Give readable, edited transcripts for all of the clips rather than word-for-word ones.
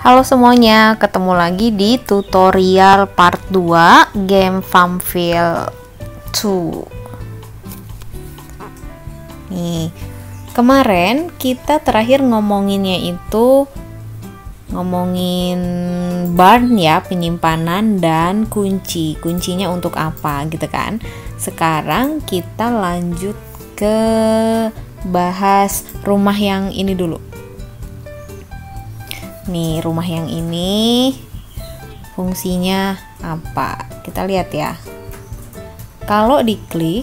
Halo semuanya, ketemu lagi di tutorial part 2 game Farmville 2. Nih, kemarin kita terakhir ngomonginnya itu ngomongin barn ya, penyimpanan dan kuncinya untuk apa gitu kan. Sekarang kita lanjut ke bahas rumah yang ini dulu. Nih, rumah yang ini fungsinya apa? Kita lihat ya. Kalau diklik,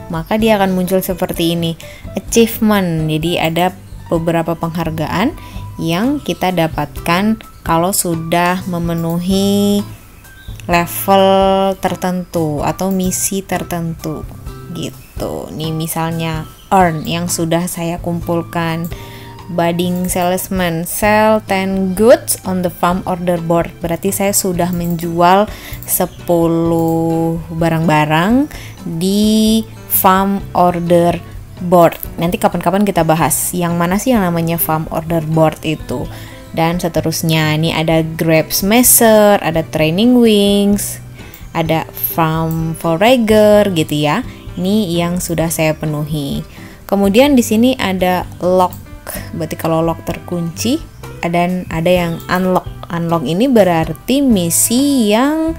maka dia akan muncul seperti ini, achievement. Jadi ada beberapa penghargaan yang kita dapatkan kalau sudah memenuhi level tertentu atau misi tertentu gitu. Nih misalnya earn yang sudah saya kumpulkan. Budding salesman, sell 10 goods on the farm order board. Berarti saya sudah menjual 10 barang-barang di farm order board. Nanti kapan-kapan kita bahas yang mana sih yang namanya farm order board itu. Dan seterusnya, ini ada grapes measure, ada training wings, ada farm forager gitu ya. Ini yang sudah saya penuhi. Kemudian di sini ada lock. Berarti kalau lock terkunci, dan ada yang unlock. Unlock ini berarti misi yang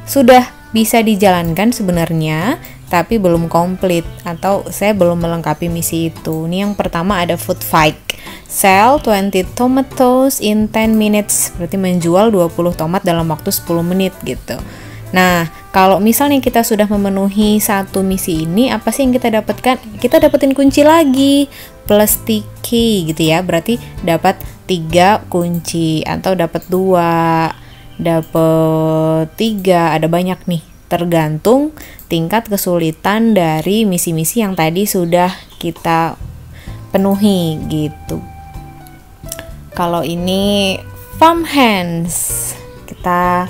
sudah bisa dijalankan sebenarnya, tapi belum komplit atau saya belum melengkapi misi itu. Ini yang pertama ada food fight. Sell 20 tomatoes in 10 minutes. Berarti menjual 20 tomat dalam waktu 10 menit gitu. Nah, kalau misalnya kita sudah memenuhi satu misi ini, apa sih yang kita dapatkan? Kita dapetin kunci lagi, plus key gitu ya. Berarti dapat 3 kunci atau dapat 2, dapat 3, ada banyak nih. Tergantung tingkat kesulitan dari misi-misi yang tadi sudah kita penuhi gitu. Kalau ini farm hands, kita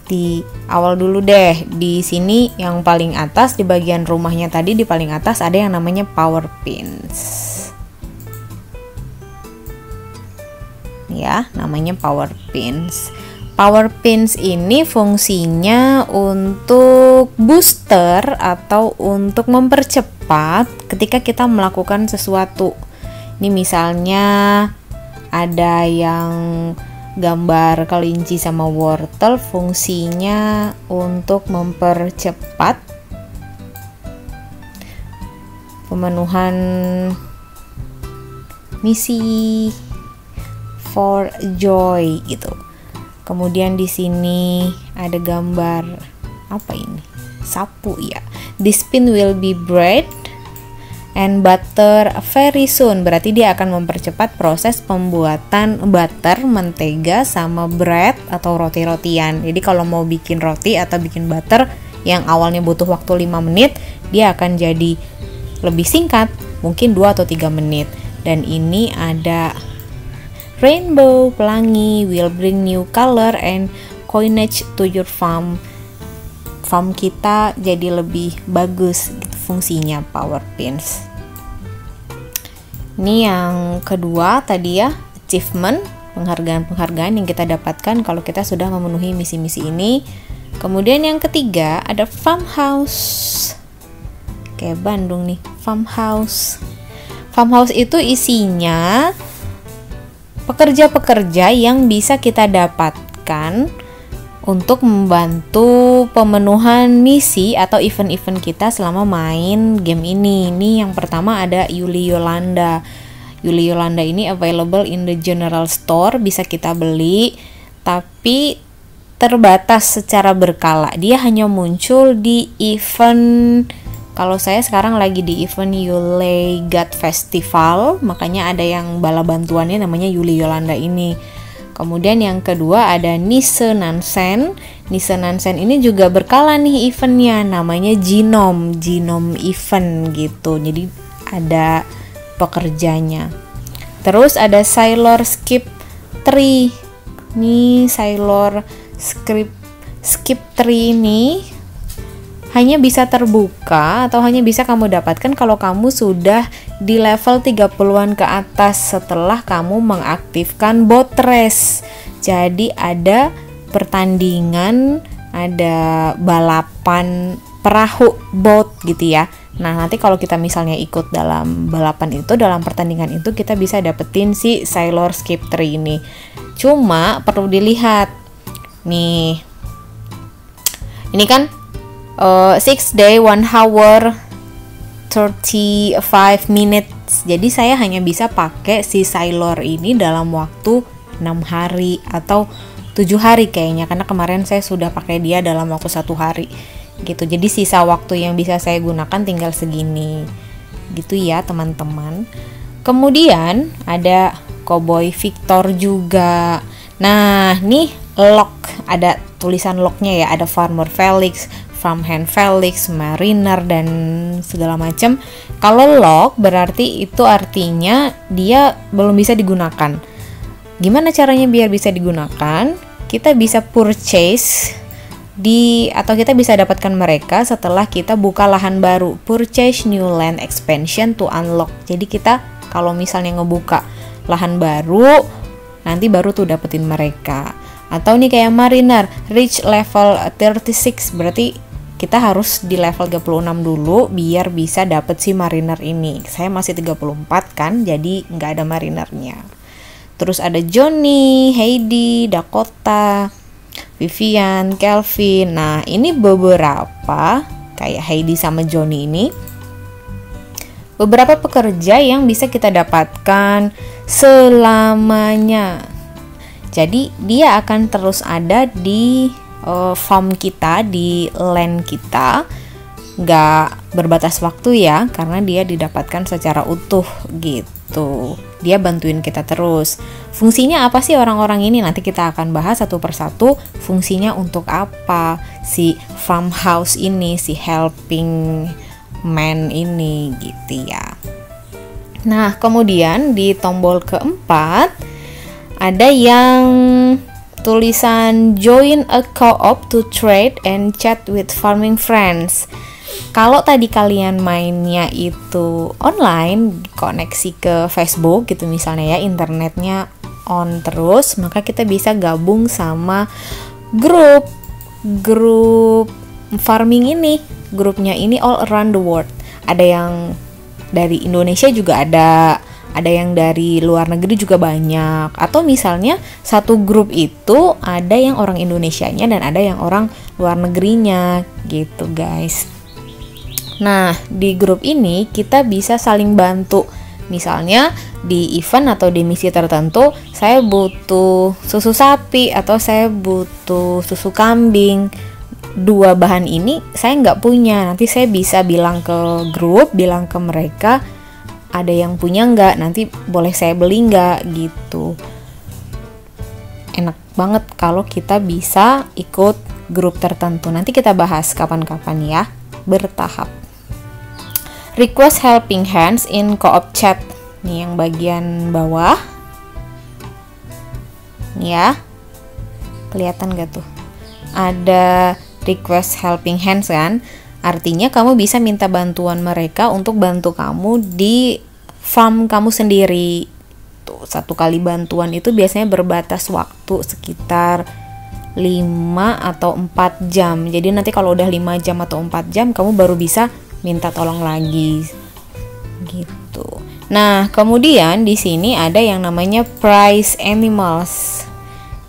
di awal dulu deh. Di sini yang paling atas di bagian rumahnya tadi, di paling atas ada yang namanya power pins. Ya, namanya power pins. Power pins ini fungsinya untuk booster atau untuk mempercepat ketika kita melakukan sesuatu. Ini misalnya ada yang gambar kelinci sama wortel, fungsinya untuk mempercepat pemenuhan misi for joy gitu. Kemudian di sini ada gambar apa ini? Sapu ya. This pin will be bread and butter very soon. Berarti dia akan mempercepat proses pembuatan butter, mentega, sama bread atau roti-rotian. Jadi kalau mau bikin roti atau bikin butter yang awalnya butuh waktu 5 menit, dia akan jadi lebih singkat, mungkin 2 atau 3 menit. Dan ini ada rainbow, pelangi, will bring new color and coinage to your farm. Farm kita jadi lebih bagus gitu fungsinya power pins. Ini yang kedua tadi ya, achievement, penghargaan-penghargaan yang kita dapatkan kalau kita sudah memenuhi misi-misi ini. Kemudian yang ketiga ada farmhouse. Kayak Bandung nih, farmhouse. Farmhouse itu isinya pekerja-pekerja yang bisa kita dapatkan untuk membantu pemenuhan misi atau event-event kita selama main game ini. Ini yang pertama ada Yuli Yolanda. Yuli Yolanda ini available in the general store, bisa kita beli, tapi terbatas secara berkala. Dia hanya muncul di event. Kalau saya sekarang lagi di event Yule God Festival, makanya ada yang bala bantuannya namanya Yuli Yolanda ini. Kemudian yang kedua ada Nisse Nansen. Nisse Nansen ini juga berkala nih eventnya, namanya Genome event gitu. Jadi ada pekerjanya. Terus ada Sailor Skip Tree. Nih Sailor Skip Tree ini hanya bisa terbuka atau hanya bisa kamu dapatkan kalau kamu sudah di level 30-an ke atas setelah kamu mengaktifkan boat race. Jadi ada pertandingan, ada balapan perahu boat gitu ya. Nah, nanti kalau kita misalnya ikut dalam balapan itu, dalam pertandingan itu, kita bisa dapetin si Sailor Skip 3 ini. Cuma perlu dilihat nih, ini kan 6 day 1 hour 35 minutes. Jadi saya hanya bisa pakai si Sailor ini dalam waktu 6 hari atau 7 hari kayaknya, karena kemarin saya sudah pakai dia dalam waktu 1 hari gitu. Jadi sisa waktu yang bisa saya gunakan tinggal segini gitu ya teman-teman. Kemudian ada Cowboy Victor juga. Nah, nih lock, ada tulisan locknya ya, ada Farmer Felix, Farmhand Felix, Mariner, dan segala macam. Kalau lock berarti itu artinya dia belum bisa digunakan. Gimana caranya biar bisa digunakan? Kita bisa purchase atau kita bisa dapatkan mereka setelah kita buka lahan baru. Purchase new land expansion to unlock. Jadi kita kalau misalnya ngebuka lahan baru, nanti baru tuh dapetin mereka. Atau nih kayak Mariner, reach level 36, berarti kita harus di level 36 dulu biar bisa dapet si Mariner ini. Saya masih 34 kan, jadi nggak ada Marinernya. Terus ada Johnny, Heidi, Dakota, Vivian, Kelvin. Nah, ini beberapa kayak Heidi sama Johnny ini. Beberapa pekerja yang bisa kita dapatkan selamanya. Jadi dia akan terus ada di farm kita, di land kita, nggak berbatas waktu ya, karena dia didapatkan secara utuh gitu. Dia bantuin kita terus. Fungsinya apa sih orang-orang ini? Nanti kita akan bahas satu persatu fungsinya untuk apa si farmhouse ini, si helping man ini gitu ya. Nah, kemudian di tombol keempat ada yang tulisan join a co-op to trade and chat with farming friends. Kalau tadi kalian mainnya itu online, koneksi ke Facebook gitu misalnya ya, internetnya on terus, maka kita bisa gabung sama grup farming ini. Grupnya ini all around the world. Ada yang dari Indonesia juga ada yang dari luar negeri juga banyak. Atau misalnya satu grup itu ada yang orang Indonesianya dan ada yang orang luar negerinya gitu guys. Nah, di grup ini kita bisa saling bantu. Misalnya di event atau di misi tertentu, saya butuh susu sapi atau saya butuh susu kambing. Dua bahan ini saya nggak punya. Nanti saya bisa bilang ke grup, bilang ke mereka, ada yang punya nggak? Nanti boleh saya beli nggak gitu. Enak banget kalau kita bisa ikut grup tertentu. Nanti kita bahas kapan-kapan ya, bertahap. Request helping hands in co-op chat. Nih yang bagian bawah. Nih ya. Kelihatan gak tuh? Ada request helping hands kan? Artinya kamu bisa minta bantuan mereka untuk bantu kamu di farm kamu sendiri. Tuh, satu kali bantuan itu biasanya berbatas waktu sekitar 5 atau 4 jam. Jadi nanti kalau udah 5 jam atau 4 jam kamu baru bisa minta tolong lagi gitu. Nah, kemudian di sini ada yang namanya prize animals.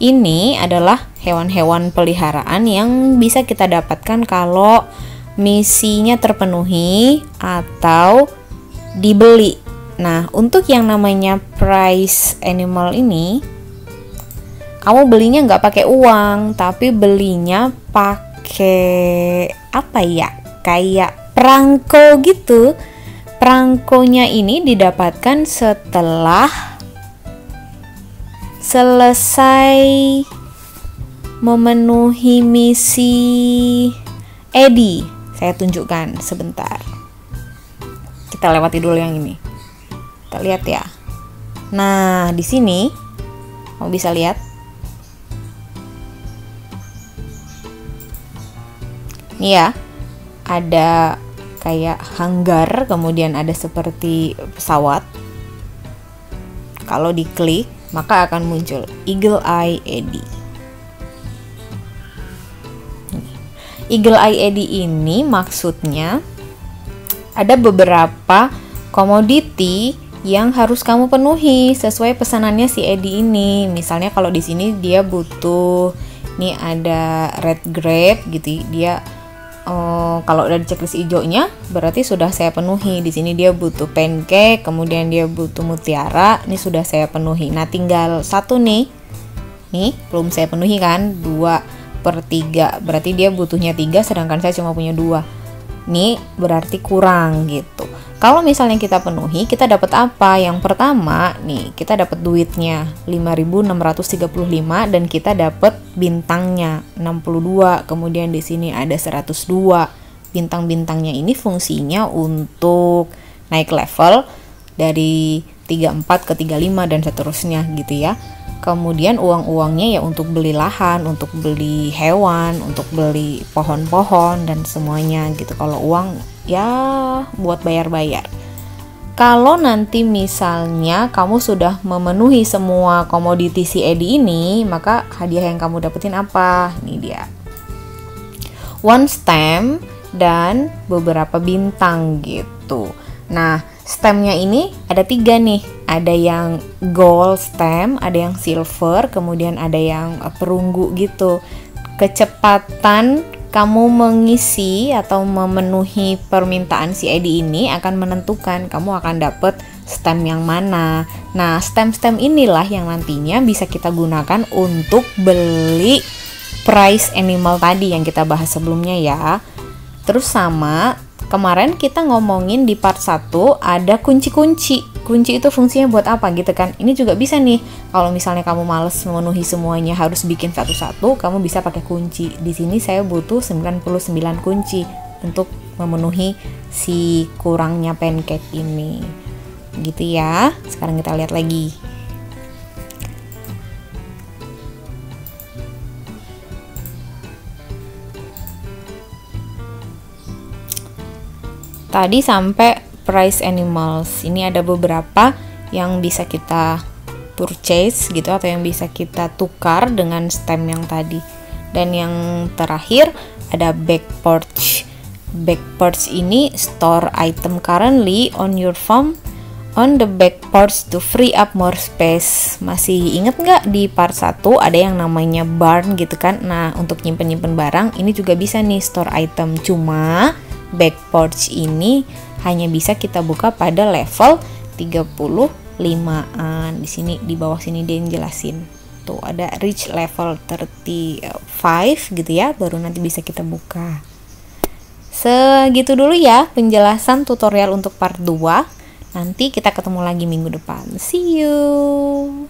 Ini adalah hewan-hewan peliharaan yang bisa kita dapatkan kalau misinya terpenuhi atau dibeli. Nah, untuk yang namanya prize animal ini, kamu belinya nggak pakai uang, tapi belinya pakai apa ya? Kayak perangko gitu. Perangkonya ini didapatkan setelah selesai memenuhi misi Eddie. Saya tunjukkan sebentar. Kita lewati dulu yang ini. Kita lihat ya. Nah, di sini kamu bisa lihat. Nih ya. ada kayak hanggar, kemudian ada seperti pesawat. Kalau diklik, maka akan muncul Eagle Eye Eddy. Eagle Eye Eddy ini maksudnya ada beberapa komoditi yang harus kamu penuhi sesuai pesanannya si Eddy ini. Misalnya kalau di sini dia butuh, nih ada red grape gitu, dia kalau udah di checklist hijaunya berarti sudah saya penuhi. Di sini dia butuh pancake, kemudian dia butuh mutiara, ini sudah saya penuhi. Nah tinggal satu nih belum saya penuhi kan, 2/3, berarti dia butuhnya 3 sedangkan saya cuma punya 2. Nih berarti kurang gitu. Kalau misalnya kita penuhi, kita dapat apa? Yang pertama nih, kita dapat duitnya 5.635 dan kita dapat bintangnya 62. Kemudian di sini ada 102. Bintang-bintangnya ini fungsinya untuk naik level dari 34 ke 35 dan seterusnya gitu ya. Kemudian uang-uangnya ya untuk beli lahan, untuk beli hewan, untuk beli pohon-pohon dan semuanya gitu. Kalau uang ya buat bayar-bayar. Kalau nanti misalnya kamu sudah memenuhi semua komoditi si Eddy ini, maka hadiah yang kamu dapetin apa? Ini dia. 1 stamp dan beberapa bintang gitu. Nah, stampnya ini ada 3 nih. Ada yang gold stamp, ada yang silver, kemudian ada yang perunggu gitu. Kecepatan kamu mengisi atau memenuhi permintaan si Eddy ini akan menentukan kamu akan dapet stamp yang mana. Nah, stamp-stamp inilah yang nantinya bisa kita gunakan untuk beli prize animal tadi yang kita bahas sebelumnya ya. Terus sama kemarin kita ngomongin di part 1 ada kunci-kunci. Kunci itu fungsinya buat apa gitu kan? Ini juga bisa nih. Kalau misalnya kamu males memenuhi semuanya harus bikin satu-satu, kamu bisa pakai kunci. Di sini saya butuh 99 kunci untuk memenuhi si kurangnya pancake ini. Gitu ya. Sekarang kita lihat lagi. Tadi sampai prize animals. Ini ada beberapa yang bisa kita purchase gitu atau yang bisa kita tukar dengan stamp yang tadi. Dan yang terakhir ada back porch. Back porch ini store item currently on your farm on the back porch to free up more space. Masih inget nggak di part 1 ada yang namanya barn gitu kan? Nah, untuk nyimpen-nyimpen barang ini juga bisa nih store item. Cuma back porch ini hanya bisa kita buka pada level 35-an. Di sini di bawah sini dia yang jelasin. Tuh ada reach level 35 gitu ya, baru nanti bisa kita buka. Segitu dulu ya penjelasan tutorial untuk part 2. Nanti kita ketemu lagi minggu depan. See you.